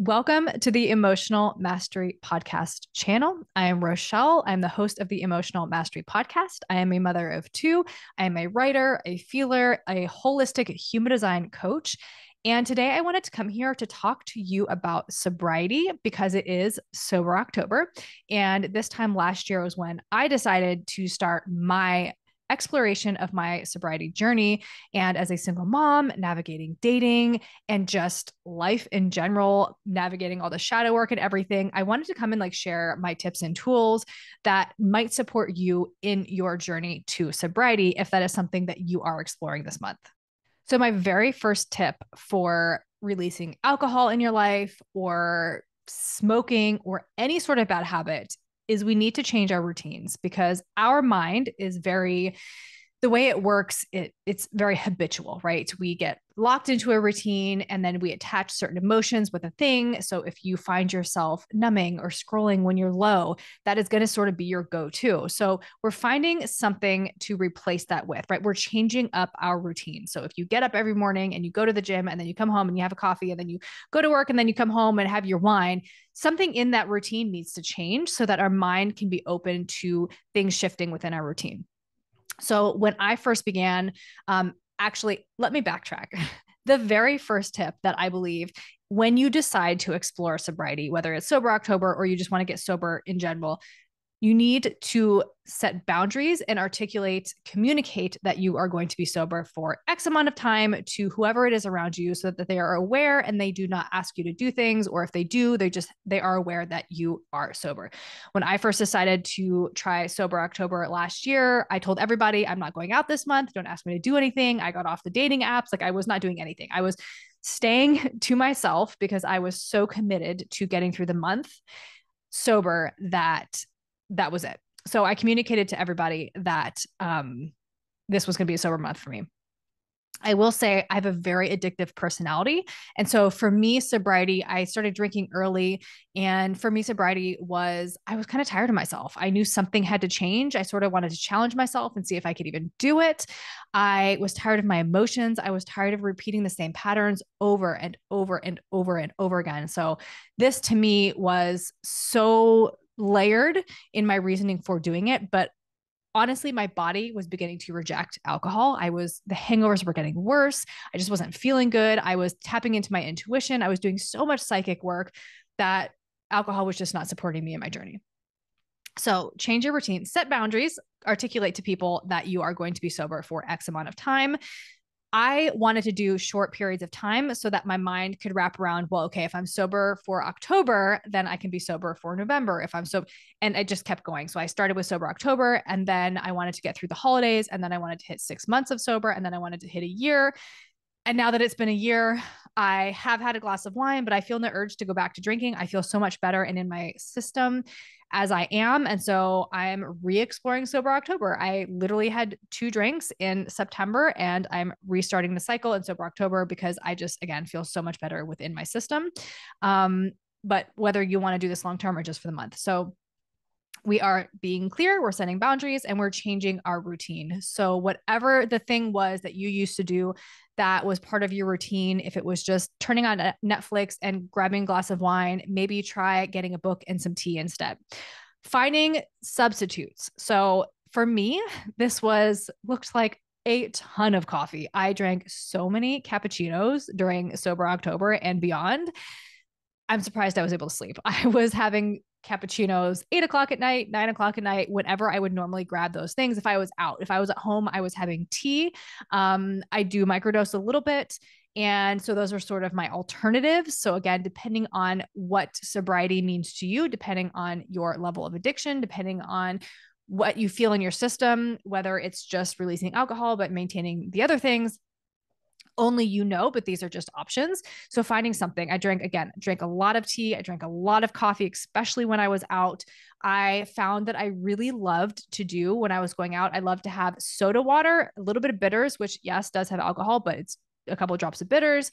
Welcome to the Emotional Mastery Podcast channel. I am Rochelle. I'm the host of the Emotional Mastery Podcast. I am a mother of two. I am a writer, a feeler, a holistic human design coach. And today I wanted to come here to talk to you about sobriety because it is Sober October. And this time last year was when I decided to start my exploration of my sobriety journey. And as a single mom, navigating dating and just life in general, navigating all the shadow work and everything, I wanted to come and share my tips and tools that might support you in your journey to sobriety if that is something that you are exploring this month. So, my very first tip for releasing alcohol in your life or smoking or any sort of bad habit is we need to change our routines because our mind is the way it works, it's very habitual, right? We get locked into a routine and then we attach certain emotions with a thing. So if you find yourself numbing or scrolling when you're low, that is going to sort of be your go-to. So we're finding something to replace that with, right? We're changing up our routine. So if you get up every morning and you go to the gym and then you come home and you have a coffee and then you go to work and then you come home and have your wine, something in that routine needs to change so that our mind can be open to things shifting within our routine. So when I first began, actually, let me backtrack. The very first tip that I believe when you decide to explore sobriety, whether it's Sober October or you just want to get sober in general, you need to set boundaries and communicate that you are going to be sober for X amount of time to whoever it is around you so that they are aware and they do not ask you to do things. Or if they do, they are aware that you are sober. When I first decided to try Sober October last year, I told everybody I'm not going out this month. Don't ask me to do anything. I got off the dating apps. I was not doing anything. I was staying to myself because I was so committed to getting through the month sober that was it. So I communicated to everybody that this was going to be a sober month for me. I will say I have a very addictive personality. And so for me, sobriety, I started drinking early. And for me, sobriety I was kind of tired of myself. I knew something had to change. I sort of wanted to challenge myself and see if I could even do it. I was tired of my emotions. I was tired of repeating the same patterns over and over and over and over again. So this to me was so layered in my reasoning for doing it. But honestly, my body was beginning to reject alcohol. The hangovers were getting worse. I just wasn't feeling good. I was tapping into my intuition. I was doing so much psychic work that alcohol was just not supporting me in my journey. So change your routine, set boundaries, articulate to people that you are going to be sober for X amount of time. I wanted to do short periods of time so that my mind could wrap around, well, okay, if I'm sober for October, then I can be sober for November. If I'm sober, and it just kept going. So I started with Sober October, and then I wanted to get through the holidays, and then I wanted to hit 6 months of sober, and then I wanted to hit a year. And now that it's been a year, I have had a glass of wine, but I feel no urge to go back to drinking. I feel so much better and in my system as I am. And so I'm re-exploring Sober October. I literally had 2 drinks in September and I'm restarting the cycle in Sober October because I just, again, feel so much better within my system. But whether you want to do this long-term or just for the month. So we are being clear, we're setting boundaries, and we're changing our routine. So whatever the thing was that you used to do that was part of your routine, if it was just turning on Netflix and grabbing a glass of wine, maybe try getting a book and some tea instead. Finding substitutes. So for me, looked like a ton of coffee. I drank so many cappuccinos during Sober October and beyond. I'm surprised I was able to sleep. I was having cappuccinos 8 o'clock at night, 9 o'clock at night, whenever I would normally grab those things. If I was out, if I was at home, I was having tea. I do microdose a little bit. And so those are sort of my alternatives. So again, depending on what sobriety means to you, depending on your level of addiction, depending on what you feel in your system, whether it's just releasing alcohol, but maintaining the other things, only you know, but these are just options. So finding something. I drank a lot of tea. I drank a lot of coffee, especially when I was out. I found that I really loved to do when I was going out. I love to have soda water, a little bit of bitters, which yes, does have alcohol, but it's a couple of drops of bitters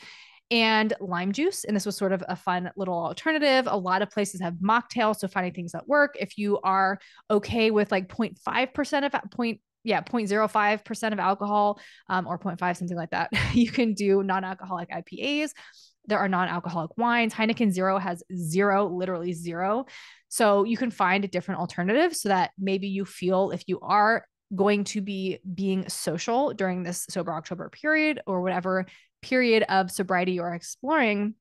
and lime juice. And this was sort of a fun little alternative. A lot of places have mocktails. So finding things that work. If you are okay with 0.5% of 0.05% of alcohol, or 0.5, something like that. You can do non-alcoholic IPAs. There are non-alcoholic wines. Heineken Zero has zero, literally zero. So you can find different alternatives so that maybe you feel, if you are going to be being social during this sober October period or whatever period of sobriety you're exploring,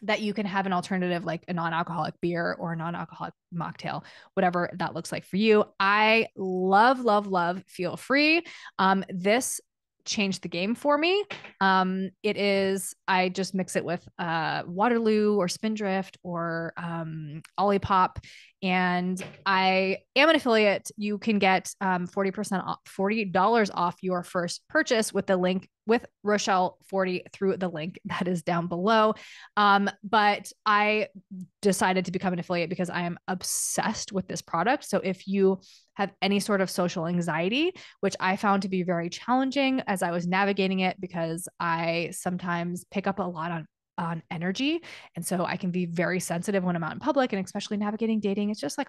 that you can have an alternative like a non-alcoholic beer or a non-alcoholic mocktail, whatever that looks like for you. I love, love, love Feel Free. This changed the game for me. It is, I just mix it with Waterloo or Spindrift or Olipop. And I am an affiliate. You can get 40% off, $40 off your first purchase with the link with Rochelle 40 through the link that is down below. But I decided to become an affiliate because I am obsessed with this product. So if you have any sort of social anxiety, which I found to be very challenging as I was navigating it, because I sometimes pick up a lot on energy. And so I can be very sensitive when I'm out in public, and especially navigating dating. It's just like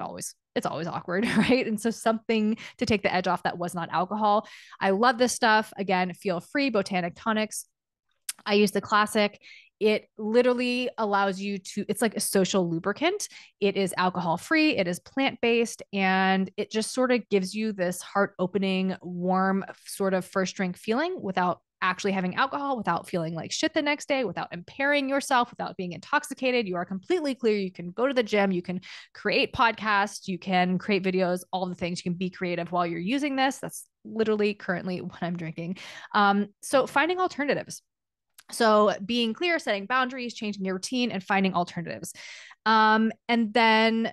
it's always awkward, right? And so something to take the edge off that was not alcohol. I love this stuff. Again, Feel Free, Botanic tonics. I use the classic. It literally allows you to, it's like a social lubricant. It is alcohol free, it is plant based, and it just sort of gives you this heart opening, warm sort of first drink feeling without actually having alcohol, without feeling like shit the next day, without impairing yourself, without being intoxicated. You are completely clear. You can go to the gym, you can create podcasts, you can create videos, all the things. You can be creative while you're using this. That's literally currently what I'm drinking. So finding alternatives. So being clear, setting boundaries, changing your routine, and finding alternatives. And then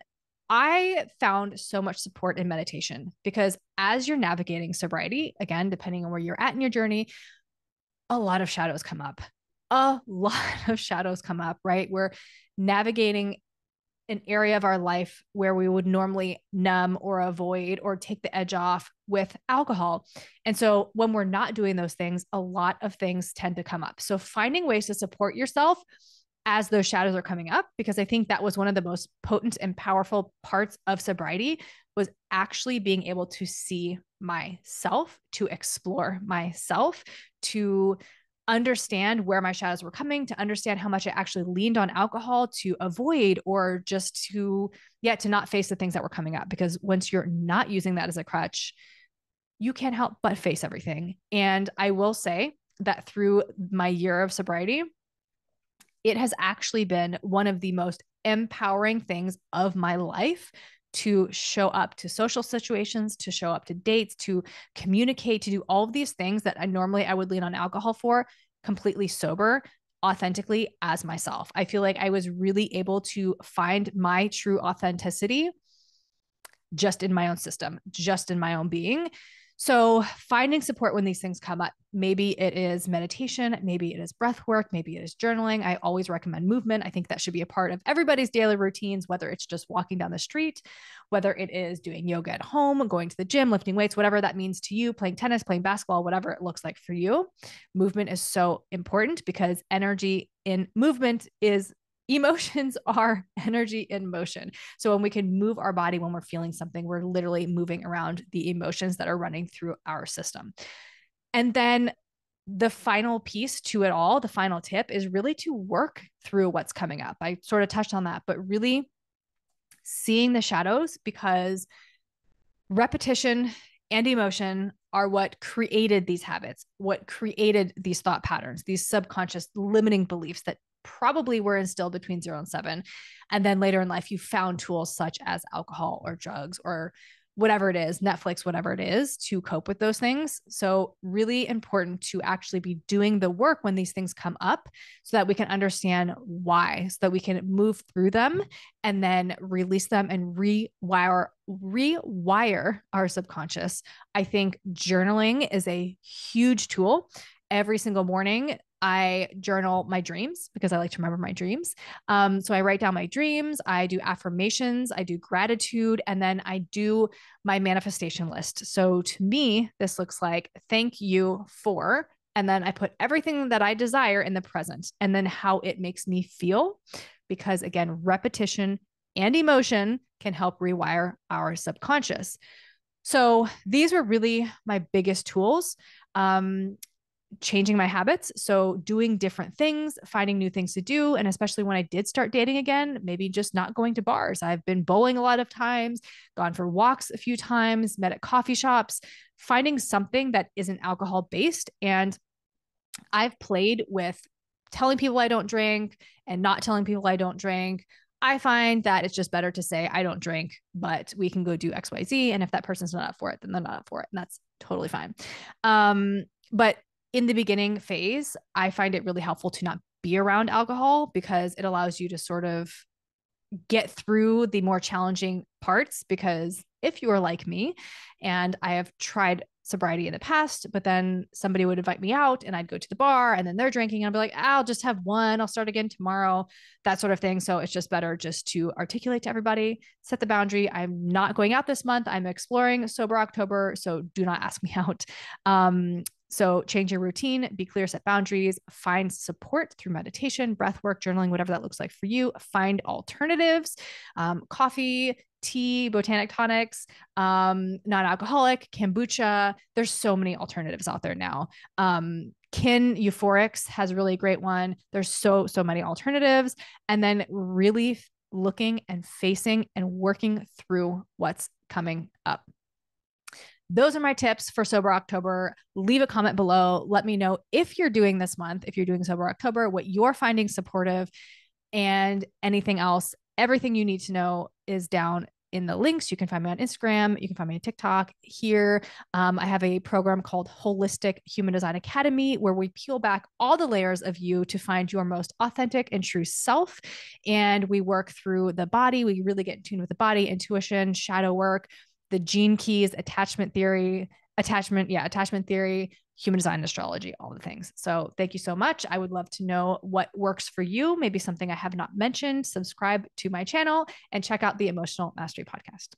I found so much support in meditation, because as you're navigating sobriety, again, depending on where you're at in your journey, a lot of shadows come up. A lot of shadows come up, right? We're navigating an area of our life where we would normally numb or avoid or take the edge off with alcohol. And so when we're not doing those things, a lot of things tend to come up. So finding ways to support yourself as those shadows are coming up, because I think that was one of the most potent and powerful parts of sobriety, was actually being able to see myself, to explore myself, to understand where my shadows were coming, to understand how much I actually leaned on alcohol to avoid, or just to not face the things that were coming up. Because once you're not using that as a crutch, you can't help but face everything. And I will say that through my year of sobriety, it has actually been one of the most empowering things of my life to show up to social situations, to show up to dates, to communicate, to do all of these things that I would lean on alcohol for, completely sober, authentically as myself. I feel like I was really able to find my true authenticity just in my own system, just in my own being. So finding support when these things come up, maybe it is meditation, maybe it is breath work, maybe it is journaling. I always recommend movement. I think that should be a part of everybody's daily routines, whether it's just walking down the street, whether it is doing yoga at home, going to the gym, lifting weights, whatever that means to you, playing tennis, playing basketball, whatever it looks like for you. Movement is so important, because energy in movement is emotions are energy in motion. So when we can move our body when we're feeling something, we're literally moving around the emotions that are running through our system. And then the final piece to it all, the final tip, is really to work through what's coming up. I sort of touched on that, but really seeing the shadows, because repetition and emotion are what created these habits, what created these thought patterns, these subconscious limiting beliefs that probably were instilled between 0 and 7. And then later in life, you found tools such as alcohol or drugs or whatever it is, Netflix, whatever it is, to cope with those things. So really important to actually be doing the work when these things come up, so that we can understand why, so that we can move through them and then release them and rewire our subconscious. I think journaling is a huge tool. Every single morning, I journal my dreams, because I like to remember my dreams. So I write down my dreams, I do affirmations, I do gratitude, and then I do my manifestation list. So to me, this looks like thank you for, and then I put everything that I desire in the present, and then how it makes me feel. Because again, repetition and emotion can help rewire our subconscious. So these were really my biggest tools. changing my habits. So doing different things, finding new things to do. And especially when I did start dating again, maybe just not going to bars. I've been bowling a lot of times, gone for walks a few times, met at coffee shops, finding something that isn't alcohol based. And I've played with telling people I don't drink and not telling people I don't drink. I find that it's just better to say I don't drink, but we can go do XYZ. And if that person's not up for it, then they're not up for it. And that's totally fine. But in the beginning phase, I find it really helpful to not be around alcohol because it allows you to sort of get through the more challenging parts. Because if you are like me and I have tried sobriety in the past, but then somebody would invite me out and I'd go to the bar and then they're drinking and I'll be like, I'll just have one, I'll start again tomorrow, that sort of thing. So it's just better just to articulate to everybody, set the boundary. I'm not going out this month. I'm exploring sober October. So do not ask me out. So change your routine, be clear, set boundaries, find support through meditation, breath work, journaling, whatever that looks like for you. Find alternatives, coffee, tea, Botanic tonics, non-alcoholic, kombucha. There's so many alternatives out there now. Kin Euphorics has a really great one. There's so many alternatives. And then really looking and facing and working through what's coming up. Those are my tips for Sober October. Leave a comment below. Let me know if you're doing this month, if you're doing Sober October, what you're finding supportive, and anything else. Everything you need to know is down in the links. You can find me on Instagram. You can find me on TikTok. Here, I have a program called Wholistic Human Design Academy, where we peel back all the layers of you to find your most authentic and true self. And we work through the body. We really get in tune with the body, intuition, shadow work, the gene keys, attachment theory, human design, astrology, all the things. So thank you so much. I would love to know what works for you. Maybe something I have not mentioned. Subscribe to my channel and check out the Emotional Mastery Podcast.